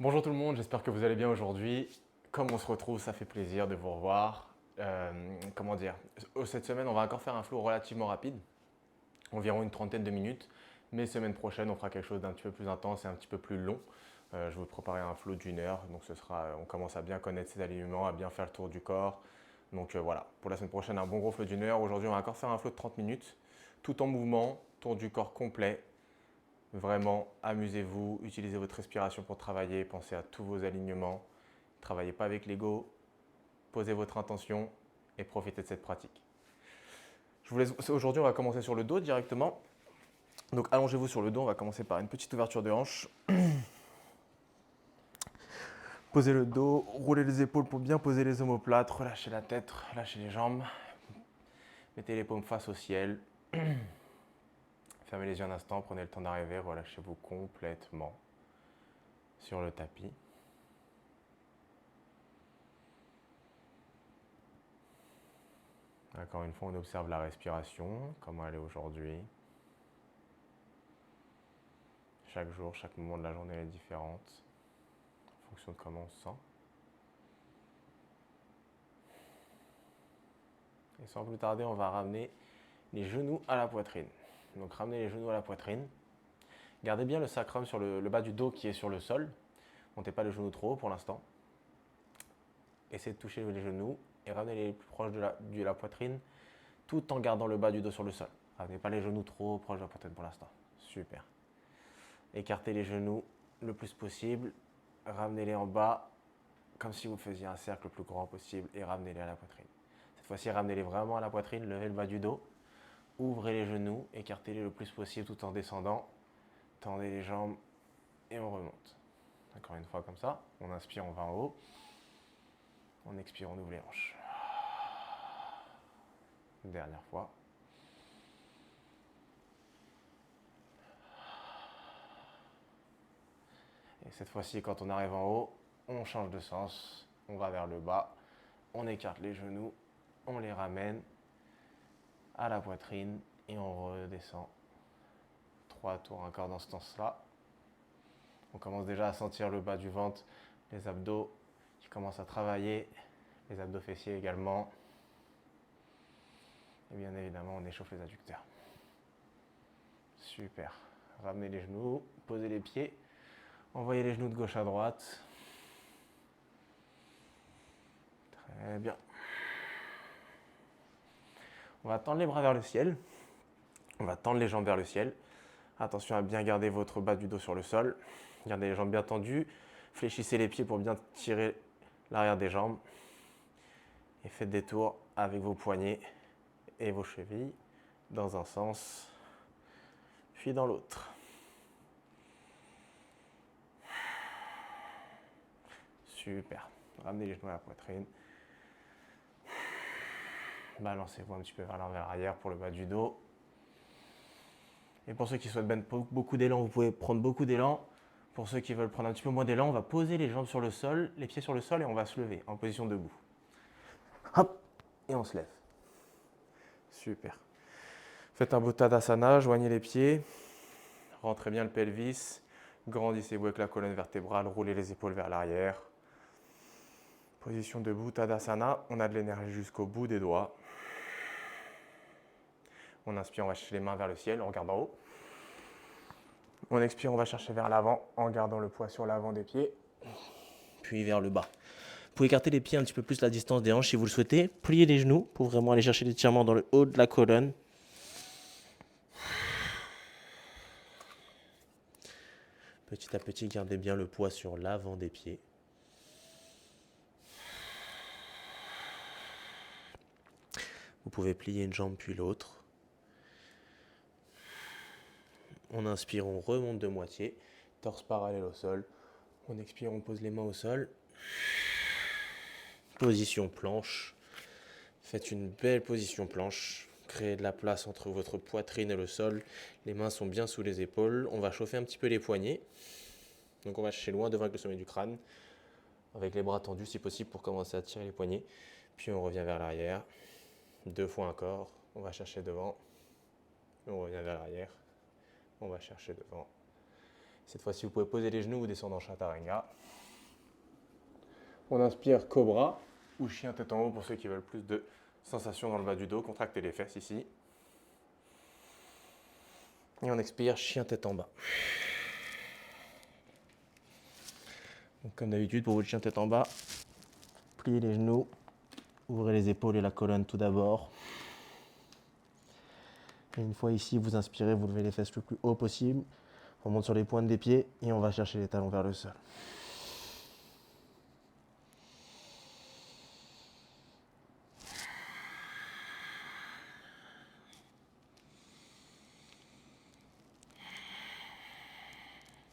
Bonjour tout le monde, j'espère que vous allez bien aujourd'hui. Comme on se retrouve, ça fait plaisir de vous revoir. Comment dire? Cette semaine, on va encore faire un flow relativement rapide, environ une trentaine de minutes. Mais semaine prochaine, on fera quelque chose d'un petit peu plus intense et un petit peu plus long. Je vais vous préparer un flow d'une heure. Donc on commence à bien connaître ses alignements, à bien faire le tour du corps. Donc voilà, pour la semaine prochaine, un bon gros flow d'une heure. Aujourd'hui, on va encore faire un flow de 30 minutes, tout en mouvement, tour du corps complet. Vraiment, amusez-vous, utilisez votre respiration pour travailler, pensez à tous vos alignements. Ne travaillez pas avec l'ego, posez votre intention et profitez de cette pratique. Aujourd'hui, on va commencer sur le dos directement. Donc allongez-vous sur le dos, on va commencer par une petite ouverture de hanche. Posez le dos, roulez les épaules pour bien poser les omoplates, relâchez la tête, relâchez les jambes. Mettez les paumes face au ciel. Fermez les yeux un instant, prenez le temps d'arriver, relâchez-vous complètement sur le tapis. Encore une fois, on observe la respiration, comment elle est aujourd'hui. Chaque jour, chaque moment de la journée est différente, en fonction de comment on se sent. Et sans plus tarder, on va ramener les genoux à la poitrine. Donc ramenez les genoux à la poitrine. Gardez bien le sacrum sur le bas du dos qui est sur le sol. Montez pas les genoux trop haut pour l'instant. Essayez de toucher les genoux et ramenez-les plus proches de la poitrine tout en gardant le bas du dos sur le sol. Ramenez pas les genoux trop proches de la poitrine pour l'instant. Super. Écartez les genoux le plus possible. Ramenez-les en bas comme si vous faisiez un cercle le plus grand possible et ramenez-les à la poitrine. Cette fois-ci, ramenez-les vraiment à la poitrine, levez le bas du dos, ouvrez les genoux, écartez-les le plus possible tout en descendant, tendez les jambes et on remonte. Encore une fois comme ça, on inspire, on va en haut, on expire, on ouvre les hanches. Dernière fois. Et cette fois-ci, quand on arrive en haut, on change de sens, on va vers le bas, on écarte les genoux, on les ramène à la poitrine et on redescend. 3 tours encore dans ce sens-là. On commence déjà à sentir le bas du ventre, les abdos qui commencent à travailler, les abdos fessiers également. Et bien évidemment, on échauffe les adducteurs. Super. Ramenez les genoux, posez les pieds, envoyez les genoux de gauche à droite. Très bien. On va tendre les bras vers le ciel. On va tendre les jambes vers le ciel. Attention à bien garder votre bas du dos sur le sol. Gardez les jambes bien tendues. Fléchissez les pieds pour bien tirer l'arrière des jambes. Et faites des tours avec vos poignets et vos chevilles dans un sens, puis dans l'autre. Super. Ramenez les genoux à la poitrine. Balancez-vous un petit peu vers l'arrière pour le bas du dos. Et pour ceux qui souhaitent beaucoup d'élan, vous pouvez prendre beaucoup d'élan. Pour ceux qui veulent prendre un petit peu moins d'élan, on va poser les jambes sur le sol, les pieds sur le sol et on va se lever en position debout. Hop, et on se lève. Super. Faites un beau Tadasana, joignez les pieds, rentrez bien le pelvis, grandissez-vous avec la colonne vertébrale, roulez les épaules vers l'arrière. Position debout, Tadasana, on a de l'énergie jusqu'au bout des doigts. On inspire, on va chercher les mains vers le ciel, on regarde en haut. On expire, on va chercher vers l'avant en gardant le poids sur l'avant des pieds, puis vers le bas. Vous pouvez écarter les pieds un petit peu plus la distance des hanches si vous le souhaitez. Pliez les genoux pour vraiment aller chercher l'étirement dans le haut de la colonne. Petit à petit, gardez bien le poids sur l'avant des pieds. Vous pouvez plier une jambe puis l'autre. On inspire, on remonte de moitié, torse parallèle au sol. On expire, on pose les mains au sol. Position planche. Faites une belle position planche. Créez de la place entre votre poitrine et le sol. Les mains sont bien sous les épaules. On va chauffer un petit peu les poignets. Donc on va chercher loin devant avec le sommet du crâne. Avec les bras tendus si possible pour commencer à tirer les poignets. Puis on revient vers l'arrière. 2 fois encore. On va chercher devant. On revient vers l'arrière. On va chercher devant. Cette fois-ci, vous pouvez poser les genoux ou descendre en Chaturanga. On inspire Cobra ou chien tête en haut pour ceux qui veulent plus de sensations dans le bas du dos. Contractez les fesses ici. Et on expire chien tête en bas. Donc, comme d'habitude, pour votre chien tête en bas, pliez les genoux, ouvrez les épaules et la colonne tout d'abord. Et une fois ici, vous inspirez, vous levez les fesses le plus haut possible. On monte sur les pointes des pieds et on va chercher les talons vers le sol.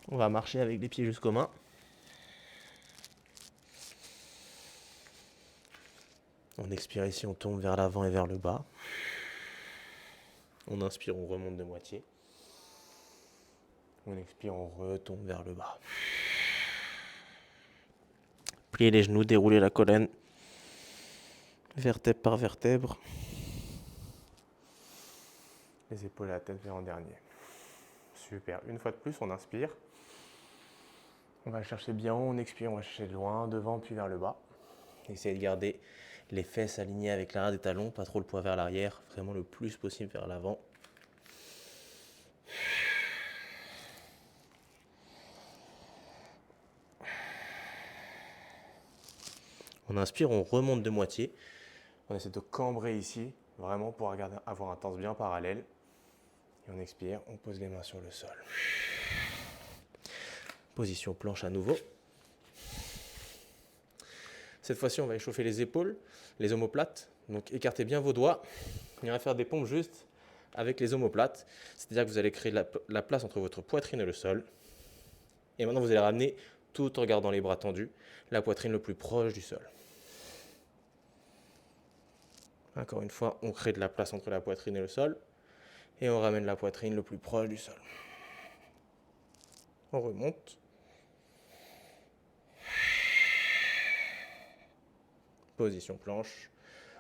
On va marcher avec les pieds jusqu'aux mains. On expire ici, on tombe vers l'avant et vers le bas. On inspire, on remonte de moitié. On expire, on retombe vers le bas. Pliez les genoux, déroulez la colonne, vertèbre par vertèbre. Les épaules et la tête vers en dernier. Super. Une fois de plus, on inspire. On va chercher bien haut, on expire, on va chercher de loin, devant, puis vers le bas. Essayez de garder les fesses alignées avec l'arrière des talons, pas trop le poids vers l'arrière, vraiment le plus possible vers l'avant. On inspire, on remonte de moitié. On essaie de cambrer ici, vraiment pour avoir un torse bien parallèle. Et on expire, on pose les mains sur le sol. Position planche à nouveau. Cette fois-ci, on va échauffer les épaules, les omoplates. Donc écartez bien vos doigts. On va faire des pompes juste avec les omoplates. C'est-à-dire que vous allez créer la place entre votre poitrine et le sol. Et maintenant, vous allez ramener, tout en gardant les bras tendus, la poitrine le plus proche du sol. Encore une fois, on crée de la place entre la poitrine et le sol. Et on ramène la poitrine le plus proche du sol. On remonte. Position planche.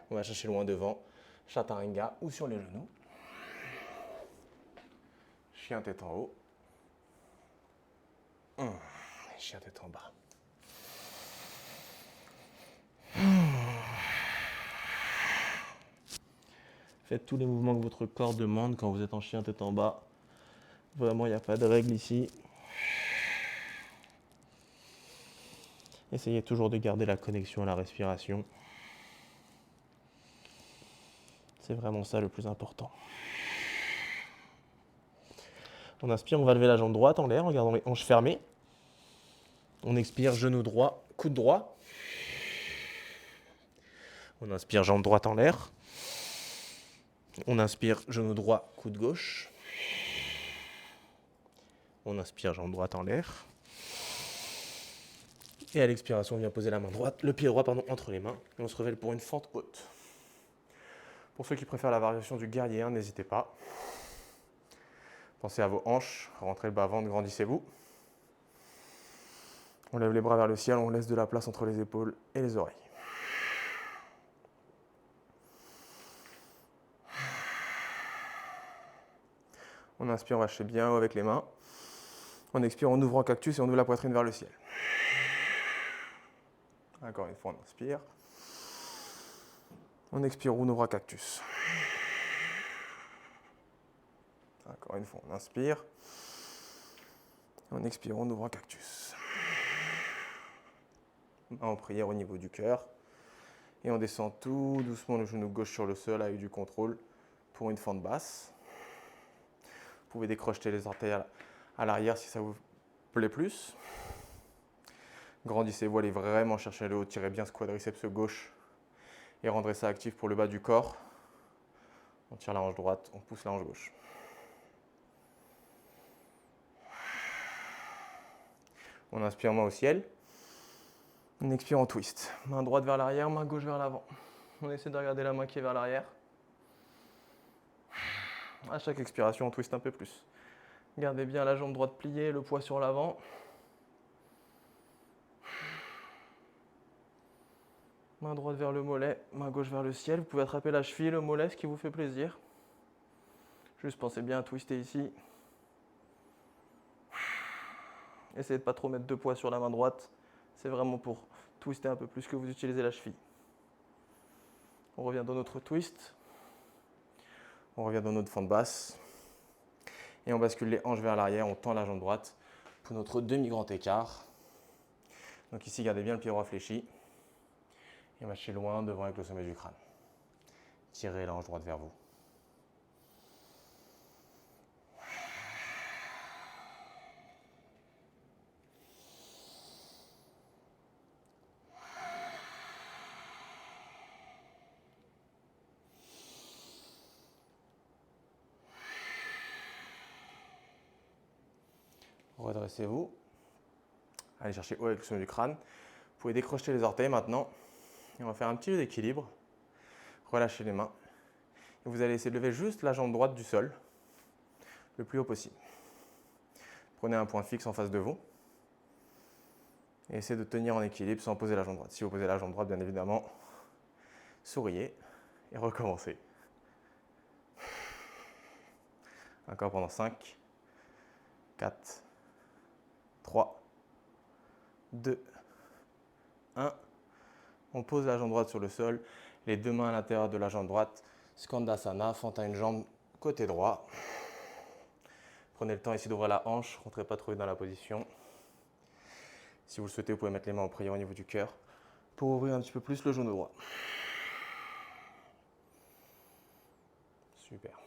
On va chercher loin devant. Chaturanga ou sur les genoux. Chien tête en haut. Chien tête en bas. Faites tous les mouvements que votre corps demande quand vous êtes en chien tête en bas. Vraiment, il n'y a pas de règle ici. Essayez toujours de garder la connexion à la respiration. C'est vraiment ça le plus important. On inspire, on va lever la jambe droite en l'air en gardant les hanches fermées. On expire, genou droit, coude droit. On inspire, jambe droite en l'air. On inspire, genou droit, coude gauche. On inspire, jambe droite en l'air. Et à l'expiration, on vient poser la main droite, le pied droit entre les mains. Et on se révèle pour une fente haute. Pour ceux qui préfèrent la variation du guerrier 1, n'hésitez pas. Pensez à vos hanches, rentrez le bas-ventre, grandissez-vous. On lève les bras vers le ciel, on laisse de la place entre les épaules et les oreilles. On inspire, on va chercher bien haut avec les mains. On expire, on ouvre en cactus et on ouvre la poitrine vers le ciel. Encore une fois, on inspire. On expire, on ouvre en cactus. Encore une fois, on inspire. On expire, on ouvre en cactus. En prière au niveau du cœur. Et on descend tout doucement le genou gauche sur le sol avec du contrôle pour une fente basse. Vous pouvez décrocher les orteils à l'arrière si ça vous plaît plus. Grandissez-vous, allez vraiment chercher le haut, tirez bien ce quadriceps gauche et rendrez ça actif pour le bas du corps. On tire la hanche droite, on pousse la hanche gauche. On inspire main au ciel. On expire en twist. Main droite vers l'arrière, main gauche vers l'avant. On essaie de regarder la main qui est vers l'arrière. À chaque expiration, on twist un peu plus. Gardez bien la jambe droite pliée, le poids sur l'avant. Main droite vers le mollet, main gauche vers le ciel. Vous pouvez attraper la cheville, le mollet, ce qui vous fait plaisir. Juste pensez bien à twister ici. Essayez de ne pas trop mettre de poids sur la main droite. C'est vraiment pour twister un peu plus que vous utilisez la cheville. On revient dans notre twist. On revient dans notre fente basse. Et on bascule les hanches vers l'arrière. On tend la jambe droite pour notre demi-grand écart. Donc ici, gardez bien le pied droit fléchi. Et marchez loin devant avec le sommet du crâne. Tirez la hanche droite vers vous. Redressez-vous. Allez chercher haut avec le sommet du crâne. Vous pouvez décrocher les orteils maintenant. Et on va faire un petit jeu d'équilibre. Relâchez les mains. Et vous allez essayer de lever juste la jambe droite du sol, le plus haut possible. Prenez un point fixe en face de vous. Et essayez de tenir en équilibre sans poser la jambe droite. Si vous posez la jambe droite, bien évidemment, souriez et recommencez. Encore pendant 5, 4, 3, 2, 1. On pose la jambe droite sur le sol, les deux mains à l'intérieur de la jambe droite. Skandasana, fente à une jambe côté droit. Prenez le temps ici d'ouvrir la hanche, rentrez pas trop vite dans la position. Si vous le souhaitez, vous pouvez mettre les mains en prière au niveau du cœur pour ouvrir un petit peu plus le genou droit. Super.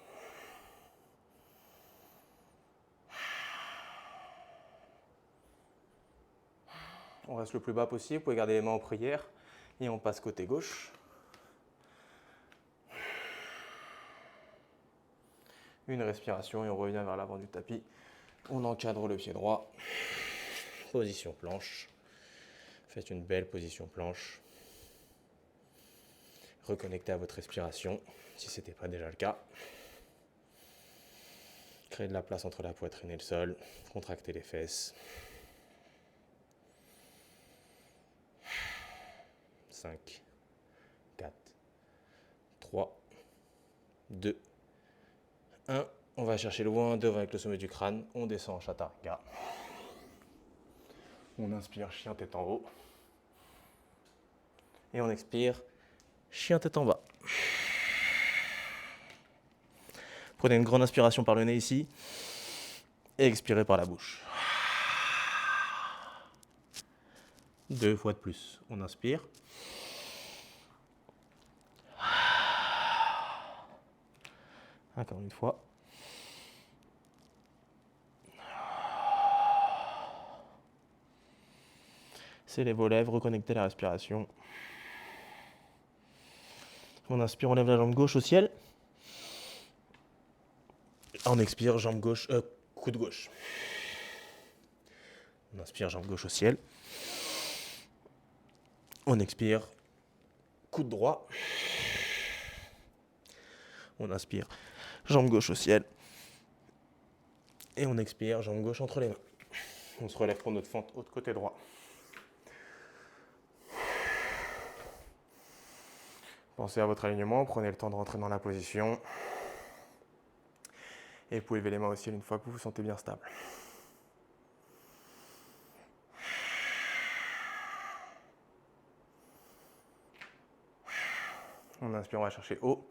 On reste le plus bas possible, vous pouvez garder les mains en prière et on passe côté gauche. Une respiration et on revient vers l'avant du tapis. On encadre le pied droit. Position planche. Faites une belle position planche. Reconnectez à votre respiration si ce n'était pas déjà le cas. Créez de la place entre la poitrine et le sol. Contractez les fesses. 5, 4, 3, 2, 1. On va chercher loin devant avec le sommet du crâne. On descend en chaturanga. On inspire, chien tête en haut. Et on expire, chien tête en bas. Prenez une grande inspiration par le nez ici. Et expirez par la bouche. 2 fois de plus. On inspire. Encore une fois. C'est vos lèvres, reconnectez la respiration. On inspire, on lève la jambe gauche au ciel. On expire, jambe gauche, coude gauche. On inspire, jambe gauche au ciel. On expire, coude droit. On inspire, jambe gauche au ciel. Et on expire, jambe gauche entre les mains. On se relève pour notre fente haute côté droit. Pensez à votre alignement, prenez le temps de rentrer dans la position. Et vous pouvez lever les mains au ciel une fois que vous vous sentez bien stable. On inspire, on va chercher haut.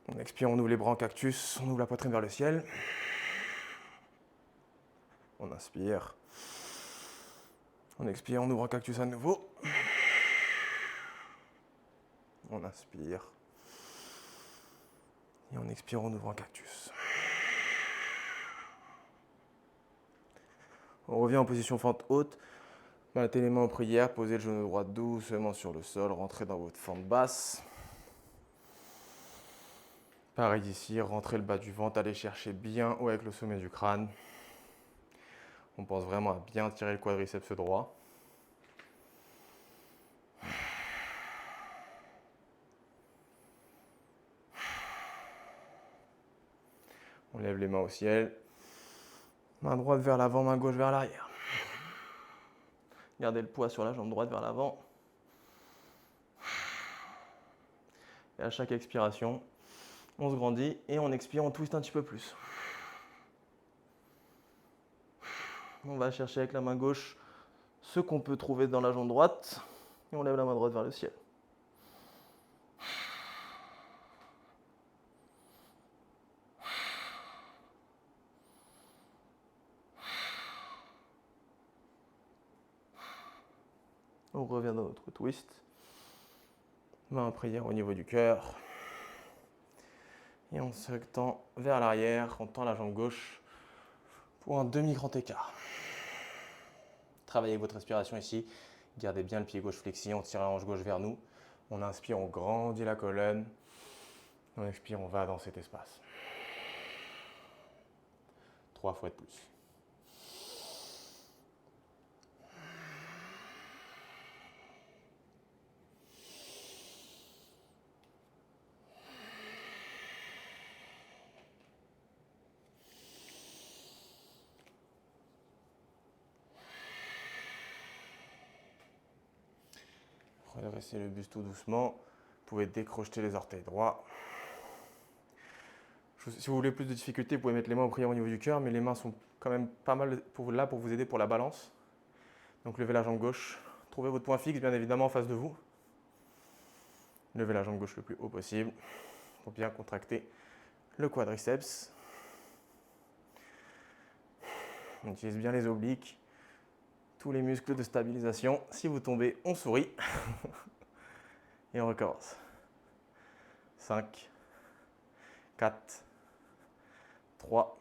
On expire, on ouvre les bras en cactus, on ouvre la poitrine vers le ciel. On inspire. On expire, on ouvre en cactus à nouveau. On inspire. Et on expire, on ouvre en cactus. On revient en position fente haute. Mettez les mains en prière, posez le genou droit doucement sur le sol, rentrez dans votre fente basse. Pareil ici, rentrez le bas du ventre, allez chercher bien haut avec le sommet du crâne. On pense vraiment à bien tirer le quadriceps droit. On lève les mains au ciel. Main droite vers l'avant, main gauche vers l'arrière. Gardez le poids sur la jambe droite vers l'avant. Et à chaque expiration, on se grandit et on expire, on twiste un petit peu plus. On va chercher avec la main gauche ce qu'on peut trouver dans la jambe droite. Et on lève la main droite vers le ciel. On revient dans notre twist. Main en prière au niveau du cœur. Et on se tend vers l'arrière, on tend la jambe gauche pour un demi-grand écart. Travaillez votre respiration ici. Gardez bien le pied gauche flexi, on tire la hanche gauche vers nous. On inspire, on grandit la colonne. On expire, on va dans cet espace. 3 fois de plus. Redressez le buste tout doucement. Vous pouvez décrocher les orteils droits. Si vous voulez plus de difficulté, vous pouvez mettre les mains en prière au niveau du cœur, mais les mains sont quand même pas mal là pour vous aider pour la balance. Donc levez la jambe gauche. Trouvez votre point fixe, bien évidemment, en face de vous. Levez la jambe gauche le plus haut possible pour bien contracter le quadriceps. On utilise bien les obliques, tous les muscles de stabilisation. Si vous tombez, on sourit. Et on recommence. 5, 4, 3,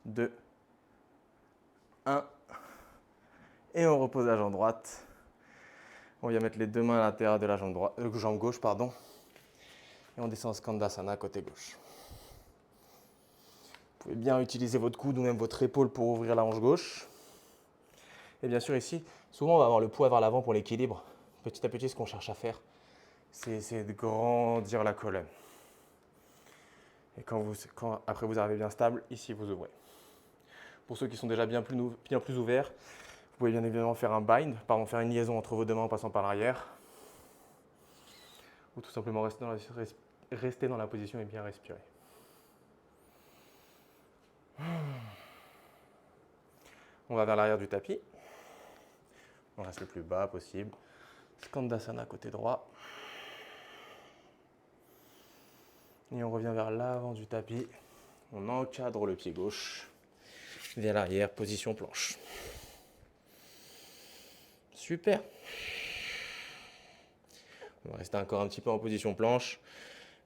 2, 1. Et on repose la jambe droite. On vient mettre les deux mains à l'intérieur de la jambe gauche. Et on descend en Skandasana côté gauche. Vous pouvez bien utiliser votre coude ou même votre épaule pour ouvrir la hanche gauche. Et bien sûr ici, souvent on va avoir le poids vers l'avant pour l'équilibre. Petit à petit, ce qu'on cherche à faire, c'est de grandir la colonne. Et après vous arrivez bien stable, ici vous ouvrez. Pour ceux qui sont déjà bien plus ouverts, vous pouvez bien évidemment faire un bind, faire une liaison entre vos deux mains en passant par l'arrière. Ou tout simplement rester dans la position et bien respirer. On va vers l'arrière du tapis. On reste le plus bas possible. Skandasana côté droit. Et on revient vers l'avant du tapis. On encadre le pied gauche. Vers l'arrière, position planche. Super. On va rester encore un petit peu en position planche.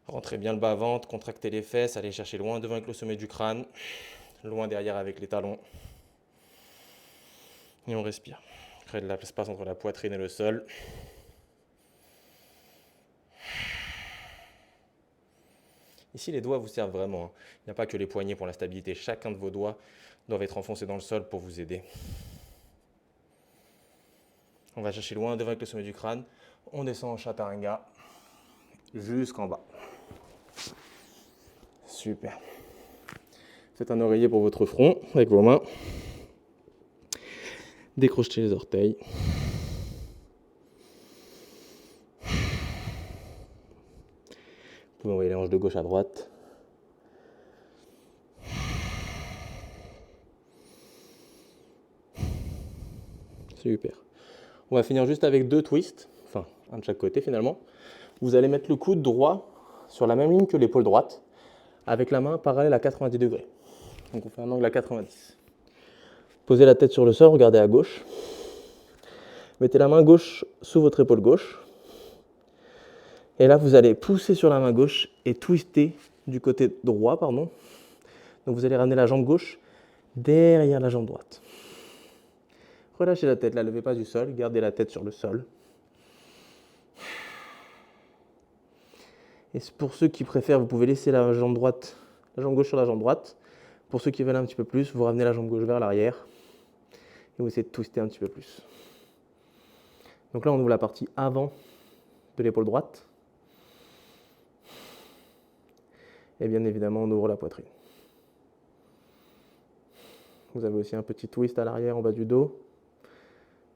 Rentrez bien le bas-ventre, contractez les fesses, allez chercher loin devant avec le sommet du crâne. Loin derrière avec les talons. Et on respire. Créez de l'espace entre la poitrine et le sol. Ici, les doigts vous servent vraiment. Il n'y a pas que les poignets pour la stabilité. Chacun de vos doigts doivent être enfoncés dans le sol pour vous aider. On va chercher loin devant avec le sommet du crâne. On descend en Chaturanga jusqu'en bas. Super. Faites un oreiller pour votre front avec vos mains. Décrochez les orteils. Vous pouvez envoyer les hanches de gauche à droite. Super. On va finir juste avec 2 twists, enfin un de chaque côté finalement. Vous allez mettre le coude droit sur la même ligne que l'épaule droite, avec la main parallèle à 90 degrés. Donc on fait un angle à 90. Posez la tête sur le sol, regardez à gauche. Mettez la main gauche sous votre épaule gauche. Et là, vous allez pousser sur la main gauche et twister du côté droit, Donc vous allez ramener la jambe gauche derrière la jambe droite. Relâchez la tête, la levez pas du sol, gardez la tête sur le sol. Et pour ceux qui préfèrent, vous pouvez laisser la jambe gauche sur la jambe droite. Pour ceux qui veulent un petit peu plus, vous ramenez la jambe gauche vers l'arrière et vous essayez de twister un petit peu plus. Donc là, on ouvre la partie avant de l'épaule droite. Et bien évidemment, on ouvre la poitrine. Vous avez aussi un petit twist à l'arrière en bas du dos.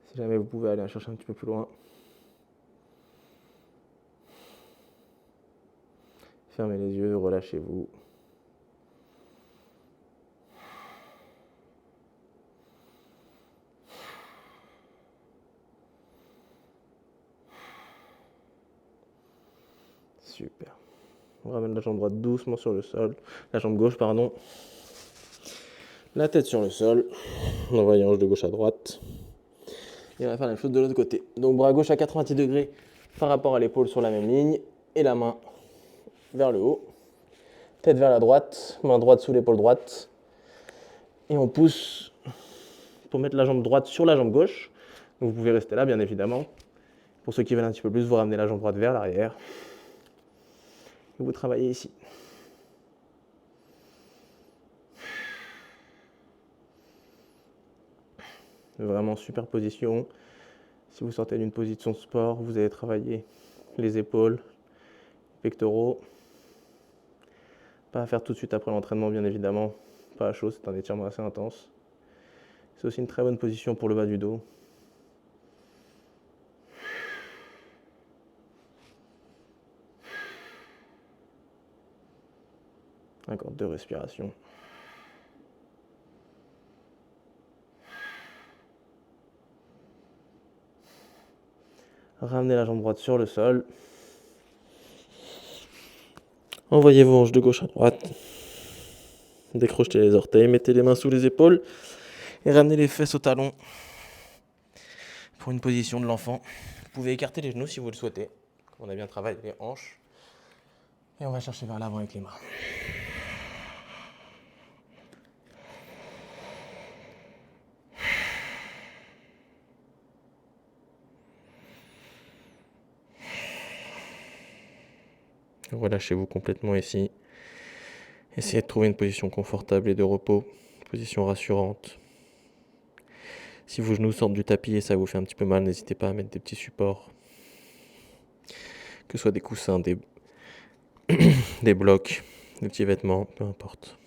Si jamais vous pouvez aller chercher un petit peu plus loin. Fermez les yeux, relâchez-vous. Super. On ramène la jambe droite doucement sur le sol. La jambe gauche, pardon. La tête sur le sol. On envoie les hanches de gauche à droite. Et on va faire la même chose de l'autre côté. Donc bras gauche à 90 degrés par rapport à l'épaule sur la même ligne. Et la main vers le haut. Tête vers la droite. Main droite sous l'épaule droite. Et on pousse pour mettre la jambe droite sur la jambe gauche. Donc vous pouvez rester là, bien évidemment. Pour ceux qui veulent un petit peu plus, vous ramenez la jambe droite vers l'arrière. Et vous travaillez ici. Vraiment super position. Si vous sortez d'une position de sport, vous allez travailler les épaules, les pectoraux. Pas à faire tout de suite après l'entraînement, bien évidemment. Pas à chaud, c'est un étirement assez intense. C'est aussi une très bonne position pour le bas du dos. Encore 2 respirations. Ramenez la jambe droite sur le sol. Envoyez vos hanches de gauche à droite. Décrochez les orteils, mettez les mains sous les épaules et ramenez les fesses au talon pour une position de l'enfant. Vous pouvez écarter les genoux si vous le souhaitez. On a bien travaillé les hanches. Et on va chercher vers l'avant avec les mains. Relâchez-vous complètement ici. Essayez de trouver une position confortable et de repos, une position rassurante. Si vos genoux sortent du tapis et ça vous fait un petit peu mal, n'hésitez pas à mettre des petits supports. Que ce soit des coussins, des blocs, des petits vêtements, peu importe.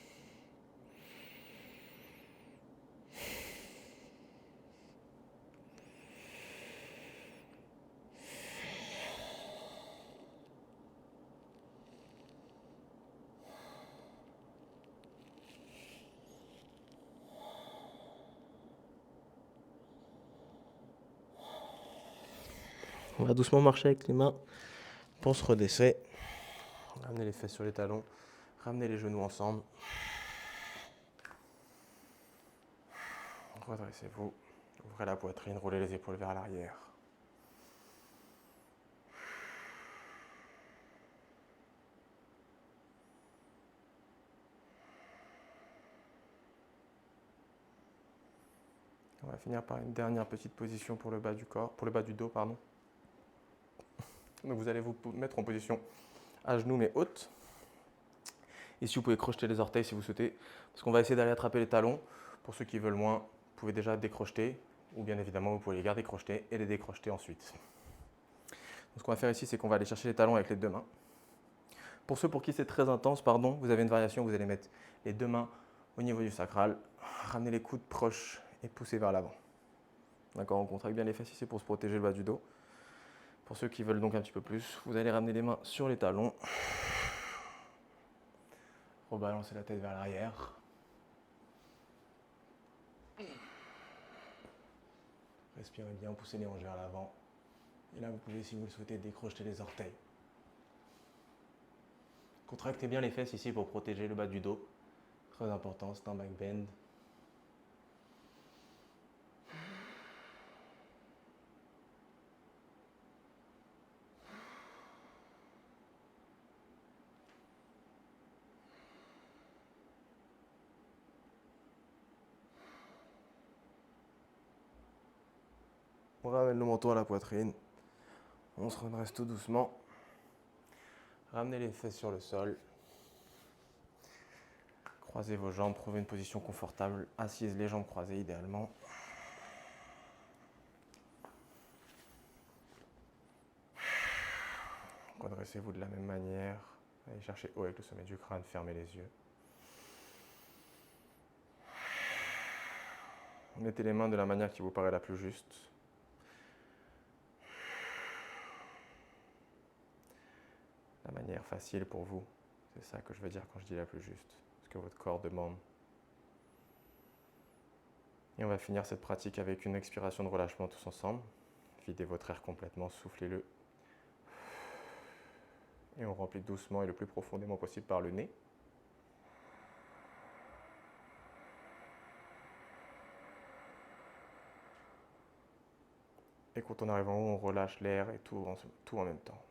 On va doucement marcher avec les mains pour se redresser. Ramenez les fesses sur les talons, ramenez les genoux ensemble. Redressez-vous, ouvrez la poitrine, roulez les épaules vers l'arrière. On va finir par une dernière petite position pour le bas du corps, pour le bas du dos, pardon. Donc vous allez vous mettre en position à genoux mais haute. Ici vous pouvez crocheter les orteils si vous souhaitez, parce qu'on va essayer d'aller attraper les talons. Pour ceux qui veulent moins, vous pouvez déjà décrocheter, ou bien évidemment vous pouvez les garder crochetés et les décrocheter ensuite. Donc ce qu'on va faire ici, c'est qu'on va aller chercher les talons avec les deux mains. Pour ceux pour qui c'est très intense, vous avez une variation, vous allez mettre les deux mains au niveau du sacral, ramener les coudes proches et pousser vers l'avant. D'accord, on contracte bien les fesses ici pour se protéger le bas du dos. Pour ceux qui veulent donc un petit peu plus, vous allez ramener les mains sur les talons. Rebalancer la tête vers l'arrière. Respirez bien, poussez les hanches vers l'avant. Et là, vous pouvez, si vous le souhaitez, décrocher les orteils. Contractez bien les fesses ici pour protéger le bas du dos. Très important, c'est un back bend. On ramène le menton à la poitrine. On se redresse tout doucement. Ramenez les fesses sur le sol. Croisez vos jambes, trouvez une position confortable. Assise, les jambes croisées idéalement. Redressez-vous de la même manière. Allez chercher haut avec le sommet du crâne, fermez les yeux. Mettez les mains de la manière qui vous paraît la plus juste. La manière facile pour vous. C'est ça que je veux dire quand je dis la plus juste. Ce que votre corps demande. Et on va finir cette pratique avec une expiration de relâchement tous ensemble. Videz votre air complètement, soufflez-le. Et on remplit doucement et le plus profondément possible par le nez. Et quand on arrive en haut, on relâche l'air et tout en même temps.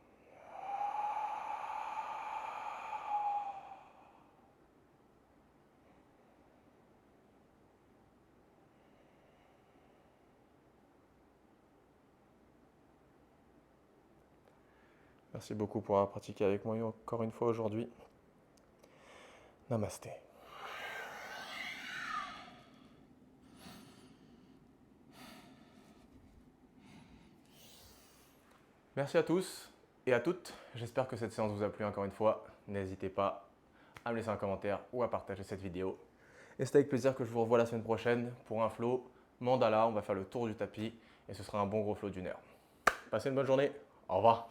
Merci beaucoup pour avoir pratiqué avec moi encore une fois aujourd'hui. Namasté. Merci à tous et à toutes. J'espère que cette séance vous a plu encore une fois. N'hésitez pas à me laisser un commentaire ou à partager cette vidéo. Et c'est avec plaisir que je vous revois la semaine prochaine pour un flow mandala. On va faire le tour du tapis et ce sera un bon gros flow d'1 heure. Passez une bonne journée. Au revoir.